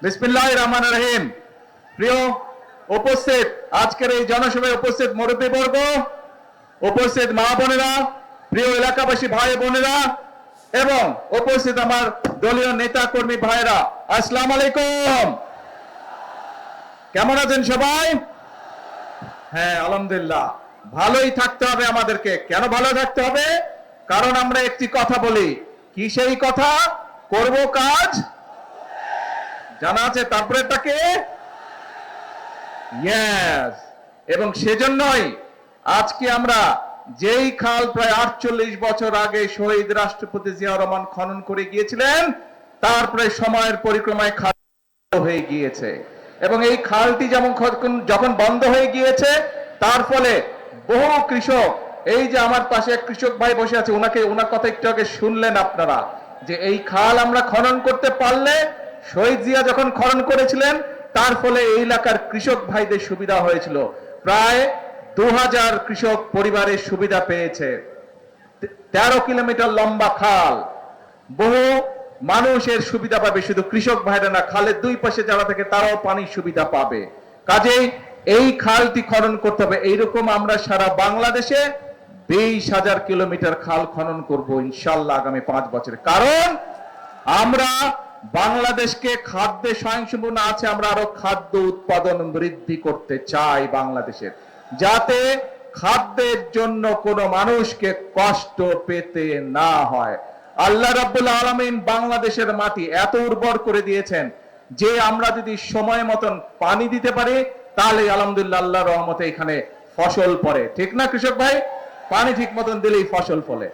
বিসমিল্লাহির রহমানির রহিম। প্রিয় উপস্থিত, আজকের এই জনসভায় উপস্থিত মুরব্বীবর্গ, উপস্থিত মা বোনেরা, প্রিয় এলাকাবাসী ভাই বোনেরা এবং উপস্থিত আমার দলীয় নেতা কর্মী ভাইরা, আসসালামু আলাইকুম। কেমন আছেন সবাই? হ্যাঁ, আলহামদুলিল্লাহ। ভালোই থাকতে হবে আমাদেরকে। কেন ভালো থাকতে হবে? কারণ আমরা একটি কথা বলি। কি সেই কথা? করব কাজ জানা আছে, তারপরেটাকে ইয়েস। এবং সেজন্যই আজকে আমরা যেই খাল প্রায় 48 বছর আগে শহীদ রাষ্ট্রপতি জিয়া রহমান খনন করে গিয়েছিলেন, তার প্রায় সময়ের পরিক্রমায় খাল হয়ে গিয়েছে। এবং এই খালটি যখন বন্ধ হয়ে গিয়েছে, তার ফলে বহু কৃষক, এই যে আমার পাশে এক কৃষক ভাই বসে আছে, ওনার কথা একটু আগে শুনলেন আপনারা, যে এই খাল আমরা খনন করতে পারলে, শহীদ জিয়া যখন খনন করেছিলেন, তার ফলে এই এলাকার কৃষক ভাইদের সুবিধা হয়েছিল। প্রায় 2000 কৃষক পরিবারের সুবিধা পেয়েছে। 13 কিলোমিটার লম্বা খাল, বহু মানুষের সুবিধা পাবে, শুধু কৃষক ভাইরা না, খালের দুই পাশে যারা থাকে তারাও পানির সুবিধা পাবে। কাজেই এই খালটি খনন করতে হবে। এইরকম আমরা সারা বাংলাদেশে 20,000 কিলোমিটার খাল খনন করব ইনশাল্লাহ আগামী 5 বছরে। কারণ আমরা বাংলাদেশকে খাদ্যে স্বয়ংসম্পূর্ণ আছে, আমরা আরো খাদ্য উৎপাদন বৃদ্ধি করতে চাই বাংলাদেশের, যাতে খাদ্যের জন্য কোনো মানুষকে কষ্ট পেতে না হয়। আল্লাহ রাব্বুল আলামিন বাংলাদেশের মাটি এত উর্বর করে দিয়েছেন যে আমরা যদি সময় মতন পানি দিতে পারি, তাহলে আলহামদুলিল্লাহ আল্লাহর রহমতে এখানে ফসল পড়ে। ঠিক না কৃষক ভাই? পানি ঠিক মতন দিলেই ফসল ফলে।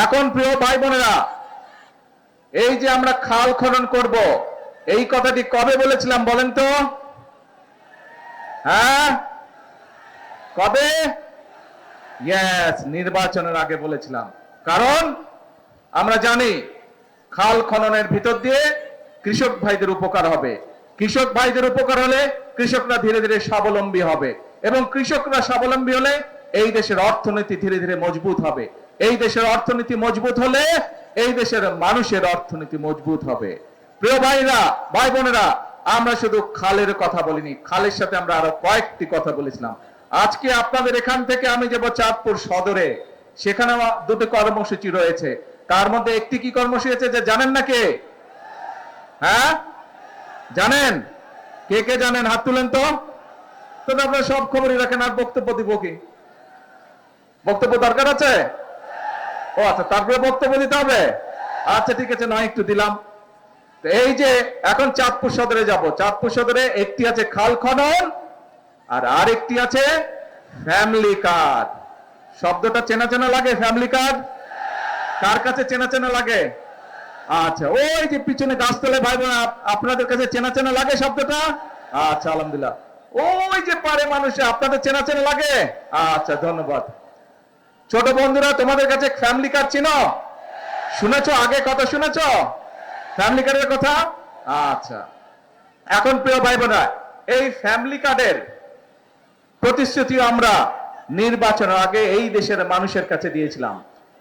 এখন প্রিয় ভাই বোনেরা, এই যে আমরা খাল খনন করব, এই কথাটি কবে বলেছিলাম বলেন তো? হ্যাঁ, কবে? ইয়েস, নির্বাচনের আগে বলেছিলাম। কারণ আমরা জানি খাল খননের ভিতর দিয়ে কৃষক ভাইদের উপকার হবে। কৃষক ভাইদের উপকার হলে কৃষকরা ধীরে ধীরে স্বাবলম্বী হবে, এবং কৃষকরা স্বাবলম্বী হলে এই দেশের অর্থনীতি ধীরে ধীরে মজবুত হবে। এই দেশের অর্থনীতি মজবুত হলে এই দেশের মানুষের অর্থনীতি মজবুত হবে। প্রিয় ভাইরা, ভাই বোনেরা, আমরা শুধু খালের কথা বলিনি, খালের সাথে আমরা আরো কয়েকটি কথা বলেছিলাম। আজকে আপনাদের এখান থেকে আমি যাব চাঁদপুর সদরে, সেখানে দুটো কর্মসূচি রয়েছে। তার মধ্যে একটি কি কর্মসূচি আছে যে জানেন না কে? হ্যাঁ, জানেন? কে কে জানেন? হাত তুলেন তো। আপনারা সব খবরই রাখেন, আর বক্তব্য দিব কি? বক্তব্য দরকার আছে? ও আচ্ছা, তারপরে বক্তব্য দিতে হবে। আচ্ছা ঠিক আছে, নয় একটু দিলাম। এই যে এখন চাঁদপুর সদরে যাব, চাঁদপুর সদরে একটি আছে খাল খনন, আর আরেকটি আছে ফ্যামিলি কার্ড। শব্দটা চেনা চেনা লাগে? ফ্যামিলি কার্ড কার কাছে চেনা চেনা লাগে? আচ্ছা, ওই যে পিছনে গাছতলায় ভাই বোন, আপনাদের কাছে চেনা চেনা লাগে শব্দটা? আচ্ছা, আলহামদুলিল্লাহ। ওই যে পারে মানুষে, আপনাদের চেনা চেনা লাগে? আচ্ছা, ধন্যবাদ। ছোট বন্ধুরা, তোমাদের কাছে ফ্যামিলি কার্ড চিনো? শুনেছো? আগে কথা শুনেছো ফ্যামিলি কার্ডের কথা? আচ্ছা, এখন প্রিয় ভাই বোনেরা, এই ফ্যামিলি কার্ডের প্রতিশ্রুতি আমরা নির্বাচনের আগে এই দেশের মানুষের কাছে দিয়েছিলাম।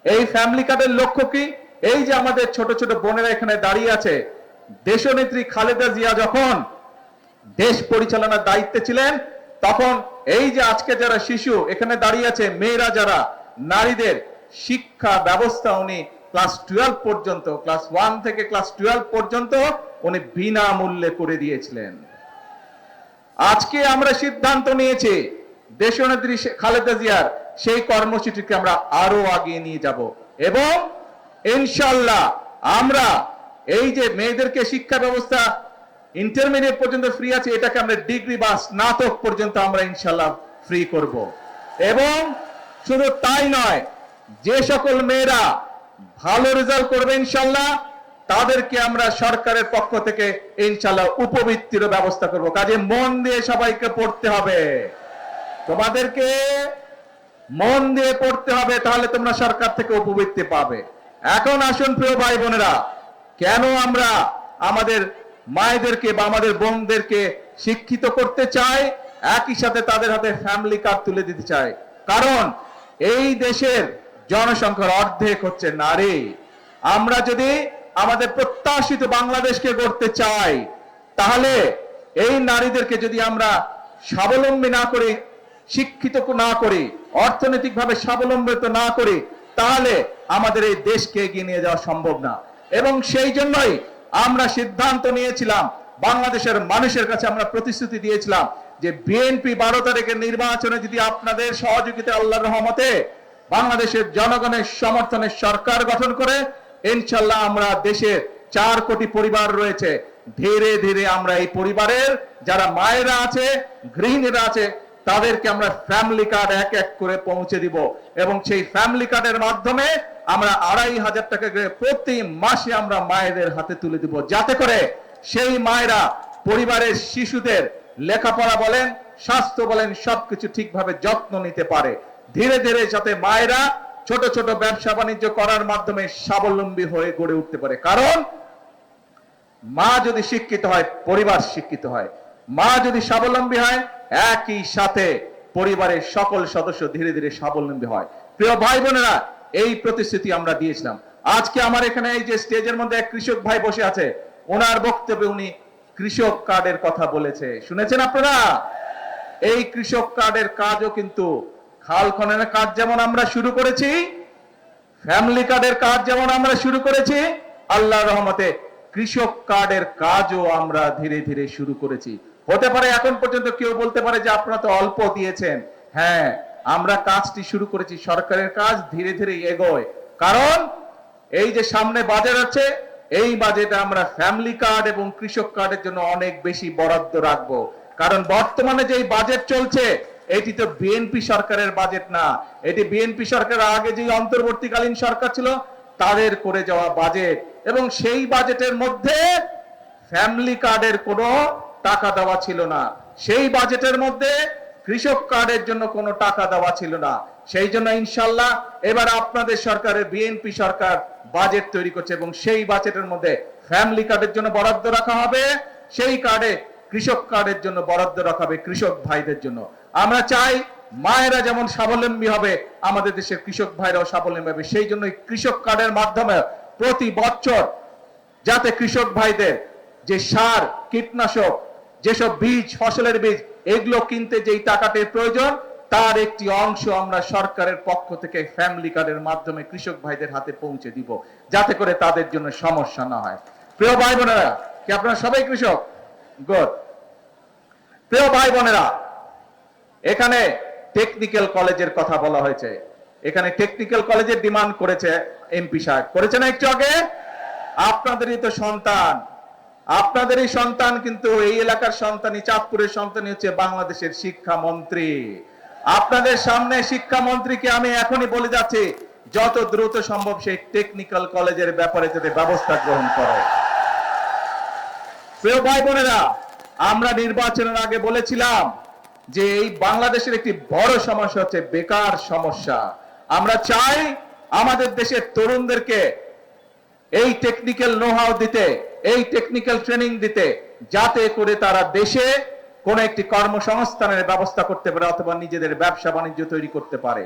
এই ফ্যামিলি কার্ডের লক্ষ্য কি? এই যে আমাদের ছোট ছোট বোনেরা এখানে দাঁড়িয়ে আছে, দেশনেত্রী খালেদা জিয়া যখন দেশ পরিচালনার দায়িত্বে ছিলেন, তখন এই যে আজকে যারা শিশু এখানে দাঁড়িয়ে আছে, মেয়েরা যারা, নারীদের শিক্ষা ব্যবস্থা উনি ক্লাস 12 পর্যন্ত, ক্লাস 1 থেকে ক্লাস 12 পর্যন্ত উনি বিনামূল্যে করে দিয়েছিলেন। আজকে আমরা সিদ্ধান্ত নিয়েছি দেশনেত্রী খালেদা জিয়ার সেই কর্মসূচিকে আমরা আরো আগিয়ে নিয়ে যাব, এবং ইনশাআল্লাহ আমরা এই যে মেয়েদেরকে শিক্ষা ব্যবস্থা ইন্টারমিডিয়েট পর্যন্ত ফ্রি আছে, এটাকে আমরা ডিগ্রি বা স্নাতক পর্যন্ত আমরা ইনশাআল্লাহ ফ্রি করব। এবং শুধু তাই নয়, যে সকল মেয়েরা ভালো রেজাল্ট করবে ইনশাআল্লাহ, তাদেরকে আমরা সরকারের পক্ষ থেকে ইনশাআল্লাহ উপবৃত্তির ব্যবস্থা করব। কাজে মন দিয়ে সবাইকে পড়তে হবে, তোমাদেরকে মন দিয়ে পড়তে হবে, তাহলে তোমরা সরকার থেকে উপবৃত্তি পাবে। এখন আসুন প্রিয় ভাই বোনেরা, কেন আমরা আমাদের মায়েদেরকে বা আমাদের বোনদেরকে শিক্ষিত করতে চাই, একই সাথে তাদের হাতে ফ্যামিলি কার্ড তুলে দিতে চাই? কারণ এই দেশের জনসংখ্যার অর্ধেক হচ্ছে নারী। আমরা যদি আমাদের প্রত্যাশিত বাংলাদেশকে গড়তে চাই, তাহলে এই নারীদেরকে যদি আমরা স্বাবলম্বী না করি, শিক্ষিত না করি, অর্থনৈতিকভাবে স্বাবলম্বিত না করি, তাহলে আমাদের এই দেশকে এগিয়ে নিয়ে যাওয়া সম্ভব না। এবং সেই জন্যই আমরা সিদ্ধান্ত নিয়েছিলাম, বাংলাদেশের মানুষের কাছে আমরা প্রতিশ্রুতি দিয়েছিলাম যে বিএনপি 12 তারিখের নির্বাচনে যদি আপনাদের সহযোগিতা, আল্লাহর রহমতে বাংলাদেশের জনগণের সমর্থনে সরকার গঠন করে, ইনশাল্লাহ আমরা দেশের 4 কোটি পরিবার রয়েছে, ধীরে ধীরে আমরা এই পরিবারের যারা মায়েরা আছে, গৃহিণীরা আছে, তাদেরকে আমরা ফ্যামিলি কার্ড এক এক করে পৌঁছে দিব। এবং সেই ফ্যামিলি কার্ডের মাধ্যমে আমরা 2500 টাকা করে প্রতি মাসে আমরা মায়েদের হাতে তুলে দিব, যাতে করে সেই মায়েরা পরিবারের শিশুদের লেখাপড়া বলেন, স্বাস্থ্য বলেন, সবকিছু ঠিকভাবে যত্ন নিতে পারে। ধীরে ধীরে যাতে মায়েরা ছোট ছোট ব্যবসা বাণিজ্য করার মাধ্যমে স্বাবলম্বী হয়ে গড়ে উঠতে পারে। কারণ মা যদি শিক্ষিত হয়, পরিবার শিক্ষিত হয়। মা যদি স্বাবলম্বী হয়, একই সাথে পরিবারের সকল সদস্য ধীরে ধীরে স্বাবলম্বী হয়। প্রিয় ভাই বোনেরা, এই প্রতিশ্রুতি আমরা দিয়েছিলাম। আজকে আমার এখানে এই যে স্টেজের মধ্যে এক কৃষক ভাই বসে আছে, ওনার বক্তব্যে উনি কৃষক কার্ডের কথা বলেছে, শুনেছেন আপনারা? এই কৃষক কার্ডের কাজও কিন্তু খাল খননের কাজ যেমন আমরা শুরু করেছি, ফ্যামিলি কার্ডের কাজ যেমন আমরা শুরু করেছি, আল্লাহর রহমতে কৃষক কার্ডের কাজও আমরা ধীরে ধীরে শুরু করেছি। হতে পারে এখন পর্যন্ত কেউ বলতে পারে যে আপনারা তো অল্প দিয়েছেন। হ্যাঁ, আমরা কাজটি শুরু করেছি, সরকারের কাজ ধীরে ধীরে এগোয়। কারণ এই যে সামনে বাজেট আছে, এই বাজেটে আমরা ফ্যামিলি কার্ড এবং কৃষক কার্ডের জন্য অনেক বেশি বরাদ্দ রাখবো। কারণ বর্তমানে যে বাজেট চলছে, এটি তো বিএনপি সরকারের বাজেট না, এটি বিএনপি সরকারের আগে যে অন্তর্বর্তীকালীন সরকার ছিল তাদের করে যাওয়া বাজেট। এবং সেই বাজেটের মধ্যে ফ্যামিলি কার্ডের কোনো টাকা দেওয়া ছিল না, সেই বাজেটের মধ্যে কৃষক কার্ডের জন্য কোনো টাকা দেওয়া ছিল না। সেই জন্য ইনশাল্লাহ এবার আপনাদের সরকারের বিএনপি সরকার বাজেট তৈরি করছে এবং সেই বাজেটের মধ্যে ফ্যামিলি কার্ডের জন্য বরাদ্দ রাখা হবে, সেই কার্ডে কৃষক কার্ডের জন্য বরাদ্দ রাখা হবে কৃষক ভাইদের জন্য। আমরা চাই মায়েরা যেমন স্বাবলম্বী হবে, আমাদের দেশের কৃষক ভাইরাও স্বাবলম্বী হবে। সেই জন্য কৃষক কার্ডের মাধ্যমে প্রতি বছর যাতে কৃষক ভাইদের যে সার, কীটনাশক, যেসব বীজ, ফসলের বীজ, এগুলো কিনতে যেই টাকাটির প্রয়োজন, তার একটি অংশ আমরা সরকারের পক্ষ থেকে ফ্যামিলি কার্ডের মাধ্যমে কৃষক ভাইদের হাতে পৌঁছে দিব, যাতে করে তাদের জন্য সমস্যা না হয়। প্রিয় ভাই বোনেরা, কি আপনারা সবাই কৃষক? গুড। প্রিয় ভাই বোনেরা, এখানে টেকনিক্যাল কলেজের কথা বলা হয়েছে। এখানে টেকনিক্যাল কলেজের ডিমান্ড করেছে এমপি সাহেব, করেছে না একটু আগে? আপনাদেরই তো সন্তান, আপনাদেরই সন্তান, কিন্তু এই এলাকার সন্তানই, চাঁদপুরের সন্তানই হচ্ছে বাংলাদেশের শিক্ষামন্ত্রী। আপনাদের সামনে শিক্ষামন্ত্রীকে আমি এখনই বলে যাচ্ছি, যত দ্রুত সম্ভব সেই টেকনিক্যাল কলেজের ব্যাপারে যাতে ব্যবস্থা গ্রহণ করে। প্রিয় ভাই বোনেরা, আমরা নির্বাচনের আগে বলেছিলাম যে এই বাংলাদেশের একটি বড় সমস্যা হচ্ছে বেকার সমস্যা। আমরা চাই আমাদের দেশের তরুণদেরকে এই টেকনিক্যাল নো-হাউ দিতে, এই টেকনিক্যাল ট্রেনিং দিতে, যাতে করে তারা দেশে কোন একটি কর্মসংস্থানের ব্যবস্থা করতে পারে অথবা নিজেদের ব্যবসা বাণিজ্য তৈরি করতে পারে,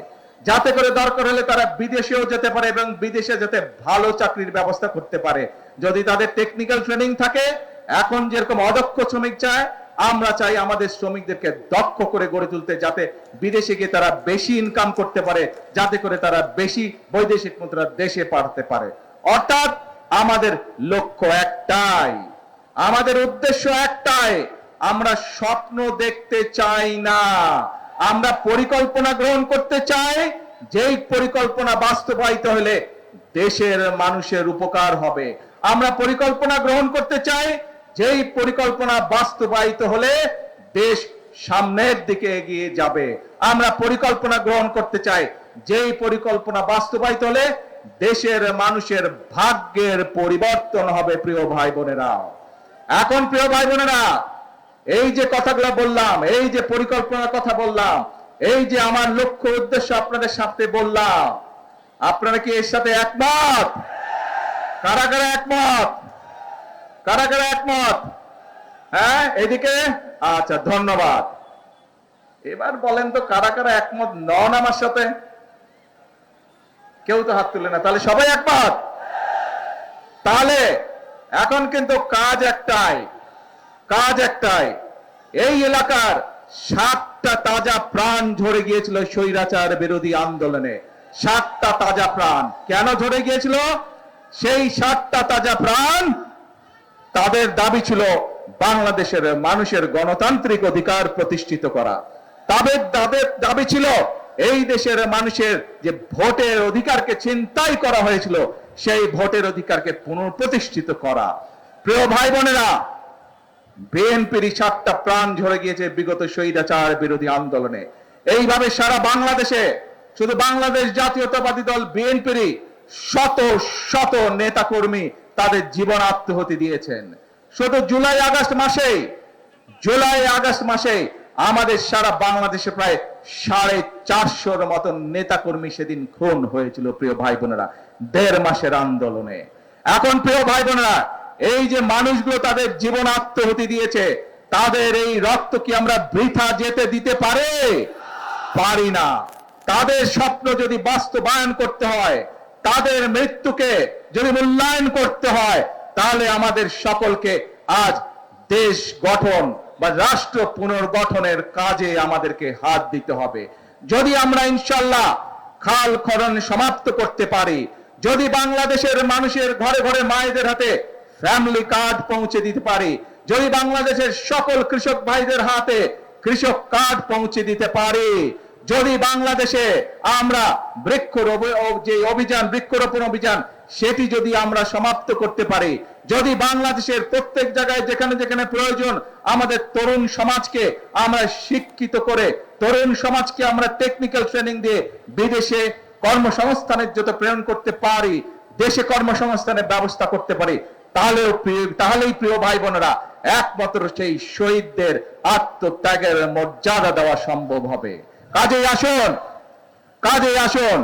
যাতে করে দরকার হলে তারা বিদেশেও যেতে পারে এবং বিদেশে যেতে ভালো চাকরির ব্যবস্থা করতে পারে যদি তাদের টেকনিক্যাল ট্রেনিং থাকে। এখন যেরকম অদক্ষ শ্রমিক চায়, আমরা চাই আমাদের শ্রমিকদেরকে দক্ষ করে গড়ে তুলতে, যাতে বিদেশে গিয়ে তারা বেশি ইনকাম করতে পারে, যাতে করে তারা বেশি বৈদেশিক মুদ্রা দেশে পাঠাতে পারে। অর্থাৎ আমাদের লক্ষ্য একটাই, আমাদের উদ্দেশ্য একটাই, আমরা স্বপ্ন দেখতে চাই না, আমরা পরিকল্পনা গ্রহণ করতে চাই, যেই পরিকল্পনা বাস্তবায়িত হলে দেশের মানুষের উপকার হবে। আমরা পরিকল্পনা গ্রহণ করতে চাই, যেই পরিকল্পনা বাস্তবায়িত হলে দেশ সামনের দিকে এগিয়ে যাবে। আমরা পরিকল্পনা গ্রহণ করতে চাই, যেই পরিকল্পনা বাস্তবায়িত হলে দেশের মানুষের ভাগ্যের পরিবর্তন হবে। প্রিয় ভাই বোনেরা, এখন প্রিয় ভাই বোনেরা, এই যে কথাগুলো বললাম, এই যে পরিকল্পনার কথা বললাম, এই যে আমার লক্ষ্য উদ্দেশ্য আপনাদের সাথে বললাম, আপনারা কি এর সাথে একমত? কারা কারা একমত? কারা কারা একমত? হ্যাঁ, এদিকে? আচ্ছা, ধন্যবাদ। এবার বলেন তো কারা কারা একমত নন আমার সাথে? কেউ তো হাত তুলে না, তাহলে সবাই একমত? তাহলে এখন কিন্তু কাজ একটাই, কাজ একটাই, এই এলাকার 7টা তাজা প্রাণ ঝরে গিয়েছিল স্বৈরাচার বিরোধী আন্দোলনে। 7টা তাজা প্রাণ কেন ঝরে গিয়েছিল? সেই 7টা তাজা প্রাণ, তাদের দাবি ছিল বাংলাদেশের মানুষের গণতান্ত্রিক অধিকার প্রতিষ্ঠিত করা। তাদের দাবি ছিল এই দেশের মানুষের যে ভোটের অধিকারকে ছিনতাই করা হয়েছিল, সেই ভোটের অধিকারকে পুনঃপ্রতিষ্ঠিত করা। প্রিয় ভাই বোনেরা, বিএনপির 7টা প্রাণ ঝরে গিয়েছে বিগত স্বৈরাচার বিরোধী আন্দোলনে। এইভাবে সারা বাংলাদেশে শুধু বাংলাদেশ জাতীয়তাবাদী দল বিএনপির শত শত নেতাকর্মী তাদের জীবন আত্মহতি দিয়েছেন। শুধু জুলাই আগস্ট মাসে আমাদের সারা বাংলাদেশে প্রায় 450 মতন নেতাকর্মী সেদিন খুন হয়েছিল প্রিয় ভাই বোনেরা, 1.5 মাসের আন্দোলনে। এখন প্রিয় ভাই বোনেরা, এই যে মানুষগুলো তাদের জীবন আত্মহতি দিয়েছে, তাদের এই রক্ত কি আমরা বৃথা যেতে দিতে পারি না। তাদের স্বপ্ন যদি বাস্তবায়ন করতে হয়, তাদের মৃত্যুকে যদি মূল্যায়ন করতে হয়, তাহলে আমাদের সকলকে আজ দেশ গঠন বা রাষ্ট্র পুনর্গঠনের কাজে আমাদেরকে হাত দিতে হবে। যদি আমরা ইনশাআল্লাহ খাল খনন সমাপ্ত করতে পারি, যদি বাংলাদেশের মানুষের ঘরে ঘরে মায়েদের হাতে ফ্যামিলি কার্ড পৌঁছে দিতে পারি, যদি বাংলাদেশের সকল কৃষক ভাইদের হাতে কৃষক কার্ড পৌঁছে দিতে পারি, যদি বাংলাদেশে আমরা বৃক্ষরোপণ অভিযান সেটি যদি আমরা সমাপ্ত করতে পারি, যদি বাংলাদেশের প্রত্যেক জায়গায় যেখানে যেখানে প্রয়োজন আমাদের তরুণ সমাজকে আমরা শিক্ষিত করে, তরুণ সমাজকে আমরা টেকনিক্যাল ট্রেনিং দিয়ে বিদেশে কর্মসংস্থানের জন্য প্রেরণ করতে পারি, দেশে কর্মসংস্থানের ব্যবস্থা করতে পারি, তাহলেই প্রিয় ভাই বোনেরা একমাত্র সেই শহীদদের আত্মত্যাগের মর্যাদা দেওয়া সম্ভব হবে। কাজেই আসুন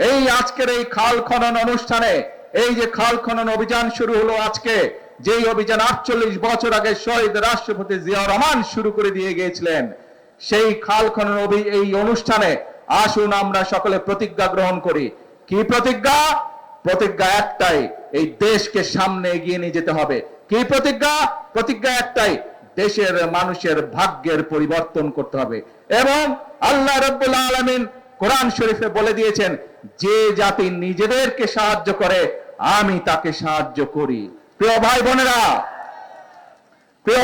এই আজকের এই খাল খনন অনুষ্ঠানে, এই যে খাল খনন অভিযান শুরু হলো আজকে, যেই অভিযান 48 বছর আগে শহীদ রাষ্ট্রপতি জিয়াউর রহমান শুরু করে দিয়ে গিয়েছিলেন, সেই খাল খনন এই অনুষ্ঠানে আসুন আমরা সকলে প্রতিজ্ঞা গ্রহণ করি। কি প্রতিজ্ঞা? প্রতিজ্ঞা একটাই, এই দেশকে সামনে এগিয়ে নিয়ে যেতে হবে। কি প্রতিজ্ঞা? প্রতিজ্ঞা একটাই, দেশের মানুষের ভাগ্যের পরিবর্তন করতে হবে। এবং আল্লাহ রাব্বুল আলামিন কোরআন শরীফে বলে দিয়েছেন, যে জাতি নিজেদেরকে সাহায্য করে আমি তাকে সাহায্য করি। প্রিয়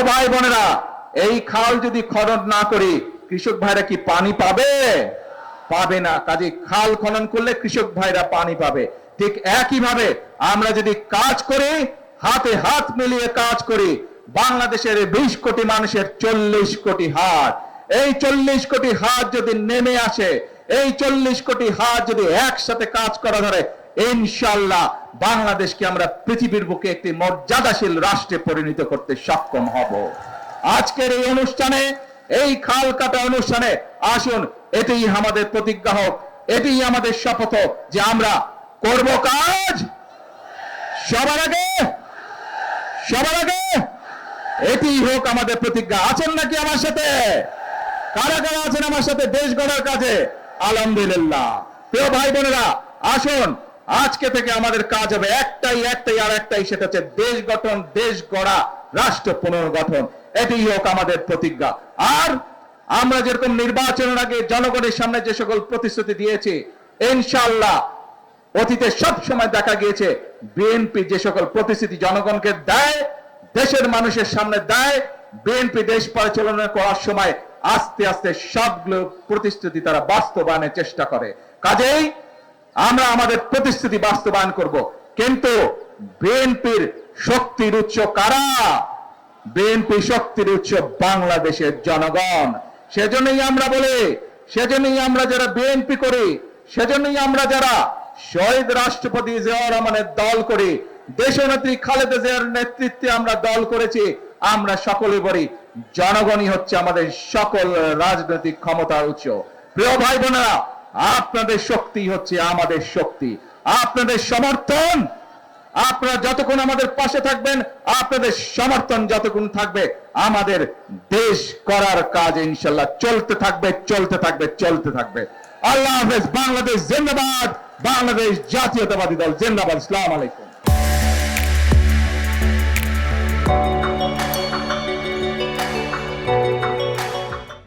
ভাই বোনেরা, এই খাল যদি খনন না করি, কৃষক ভাইরা কি পানি পাবে না। কাজে খাল খনন করলে কৃষক ভাইরা পানি পাবে। ঠিক একই ভাবে আমরা যদি কাজ করি, হাতে হাত মিলিয়ে কাজ করি, বাংলাদেশের 20 কোটি মানুষের 40 কোটি হাত, এই 40 কোটি হাত যদি নেমে আসে, এই 40 কোটি হাত যদি একসাথে কাজ করা ধরে, ইনশাআল্লাহ বাংলাদেশকে আমরা পৃথিবীর বুকে একটি মর্যাদাশীল রাষ্ট্রে পরিণত করতে সক্ষম হব। আজকের এই অনুষ্ঠানে, এই খাল কাটা অনুষ্ঠানে আসুন এটাই আমাদের প্রতিজ্ঞা হোক, এটাই আমাদের শপথ হোক যে আমরা করব কাজ সবার আগে, এটি হোক আমাদের প্রতিজ্ঞা। আছেন নাকি আমার সাথে? কারা কারা আছেন আমার সাথে দেশ গড়ার কাজে? আলহামদুলিল্লাহ। প্রিয় ভাই বোনেরা, আসুন আজকে থেকে আমাদের কাজ হবে একটাই, আর একটাই, সেটা হচ্ছে দেশ গঠন, দেশ গড়া, রাষ্ট্র পুনর্গঠন। এটি হোক আমাদের প্রতিজ্ঞা। আর আমরা যেরকম নির্বাচনের আগে জনগণের সামনে যে সকল প্রতিশ্রুতি দিয়েছি, ইনশাআল্লাহ অতীতে সব সময় দেখা গিয়েছে বিএনপি যে সকল প্রতিশ্রুতি জনগণকে দেয়, দেশের মানুষের সামনে দেয়, বিএনপি দেশ পরিচালনা করার সময় আস্তে আস্তে সবগুলো প্রতিশ্রুতি তারা বাস্তবায়নের চেষ্টা করে। কাজেই আমরা আমাদের প্রতিশ্রুতি বাস্তবায়ন করব। কিন্তু বিএনপির শক্তির উৎস কারা? বিএনপি শক্তির উৎস বাংলাদেশের জনগণ। সেজন্যই আমরা বলি, সেজন্যই আমরা যারা বিএনপি করি, সেজন্যই আমরা যারা শহীদ রাষ্ট্রপতি জিয়াউর রহমানের দল করি, দেশনেত্রী খালেদা জিয়ার নেতৃত্বে আমরা দল করেছি, আমরা সকলে বলি জনগণই হচ্ছে আমাদের সকল রাজনৈতিক ক্ষমতার উৎস। প্রিয় ভাই বোনেরা, আপনাদের শক্তি হচ্ছে আমাদের শক্তি, আপনাদের সমর্থন, আপনারা যতক্ষণ আমাদের পাশে থাকবেন, আপনাদের সমর্থন যতক্ষণ থাকবে, আমাদের দেশ করার কাজ ইনশাআল্লাহ চলতে থাকবে। আল্লাহ হাফেজ। বাংলাদেশ জিন্দাবাদ, বাংলাদেশ জাতীয়তাবাদী দল জিন্দাবাদ। আসসালামু আলাইকুম।